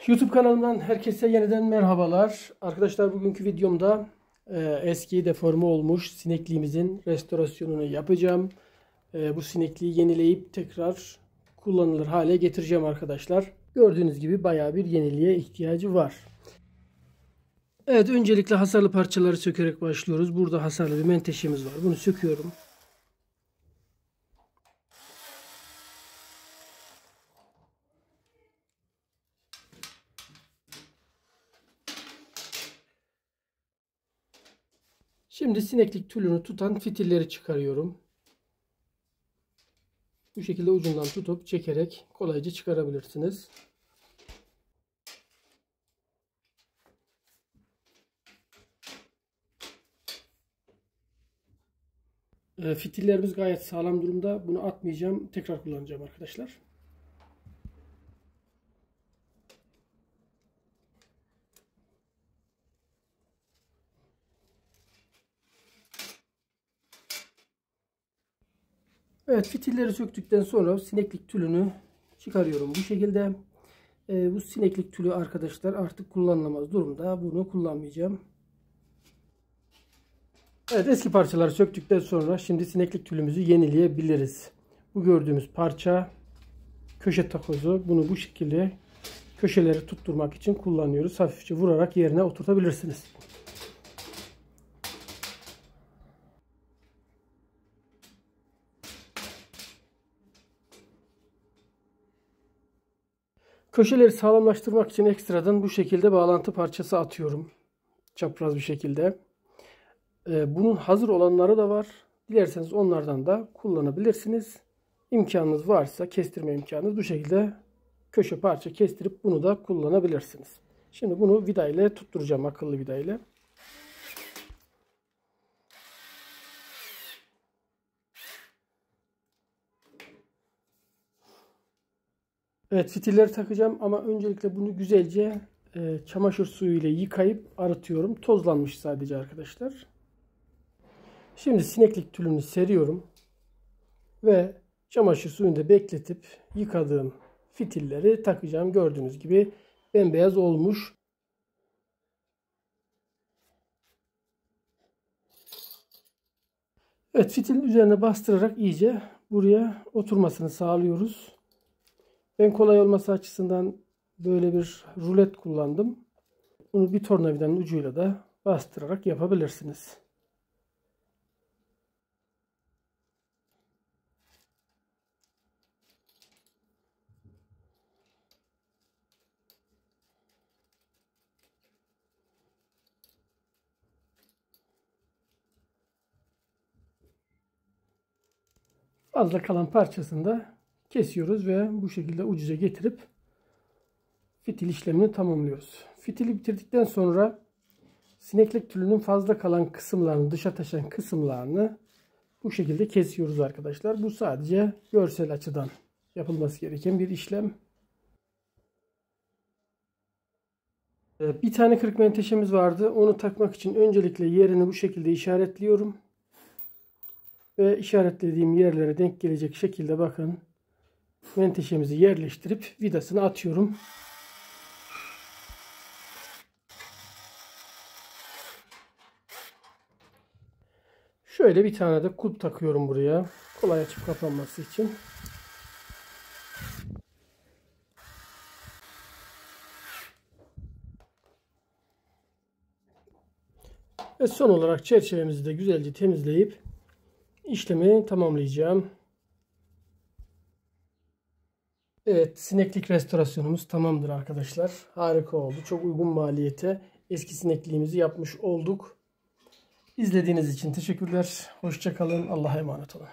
YouTube kanalımdan herkese yeniden merhabalar. Arkadaşlar bugünkü videomda eski deforme olmuş sinekliğimizin restorasyonunu yapacağım. Bu sinekliği yenileyip tekrar kullanılır hale getireceğim arkadaşlar. Gördüğünüz gibi bayağı bir yeniliğe ihtiyacı var. Evet, öncelikle hasarlı parçaları sökerek başlıyoruz. Burada hasarlı bir menteşemiz var. Bunu söküyorum. Şimdi sineklik tülünü tutan fitilleri çıkarıyorum. Bu şekilde ucundan tutup çekerek kolayca çıkarabilirsiniz. Fitillerimiz gayet sağlam durumda. Bunu atmayacağım. Tekrar kullanacağım arkadaşlar. Evet, fitilleri söktükten sonra sineklik tülünü çıkarıyorum bu şekilde. Bu sineklik tülü arkadaşlar artık kullanılamaz durumda. Bunu kullanmayacağım. Evet, eski parçaları söktükten sonra şimdi sineklik tülümüzü yenileyebiliriz. Bu gördüğümüz parça köşe takozu. Bunu bu şekilde köşeleri tutturmak için kullanıyoruz. Hafifçe vurarak yerine oturtabilirsiniz. Köşeleri sağlamlaştırmak için ekstradan bu şekilde bağlantı parçası atıyorum. Çapraz bir şekilde. Bunun hazır olanları da var. Dilerseniz onlardan da kullanabilirsiniz. İmkanınız varsa, kestirme imkanınız, bu şekilde köşe parça kestirip bunu da kullanabilirsiniz. Şimdi bunu vida ile tutturacağım, akıllı vida ile. Evet, fitilleri takacağım ama öncelikle bunu güzelce çamaşır suyu ile yıkayıp arıtıyorum. Tozlanmış sadece arkadaşlar. Şimdi sineklik tülünü seriyorum ve çamaşır suyunda bekletip yıkadığım fitilleri takacağım. Gördüğünüz gibi bembeyaz olmuş. Evet, fitilin üzerine bastırarak iyice buraya oturmasını sağlıyoruz. Ben kolay olması açısından böyle bir rulet kullandım. Bunu bir tornavidanın ucuyla da bastırarak yapabilirsiniz. Fazla kalan parçasını da kesiyoruz ve bu şekilde ucuza getirip fitil işlemini tamamlıyoruz. Fitili bitirdikten sonra sineklik tülünün fazla kalan kısımlarını, dışa taşan kısımlarını bu şekilde kesiyoruz arkadaşlar. Bu sadece görsel açıdan yapılması gereken bir işlem. Bir tane kırık menteşemiz vardı. Onu takmak için öncelikle yerini bu şekilde işaretliyorum. Ve işaretlediğim yerlere denk gelecek şekilde bakın menteşemizi yerleştirip vidasını atıyorum. Şöyle bir tane de kulp takıyorum buraya. Kolay açıp kapanması için. Ve son olarak çerçevemizi de güzelce temizleyip işlemi tamamlayacağım. Evet, sineklik restorasyonumuz tamamdır arkadaşlar. Harika oldu. Çok uygun maliyete eski sinekliğimizi yapmış olduk. İzlediğiniz için teşekkürler. Hoşça kalın. Allah'a emanet olun.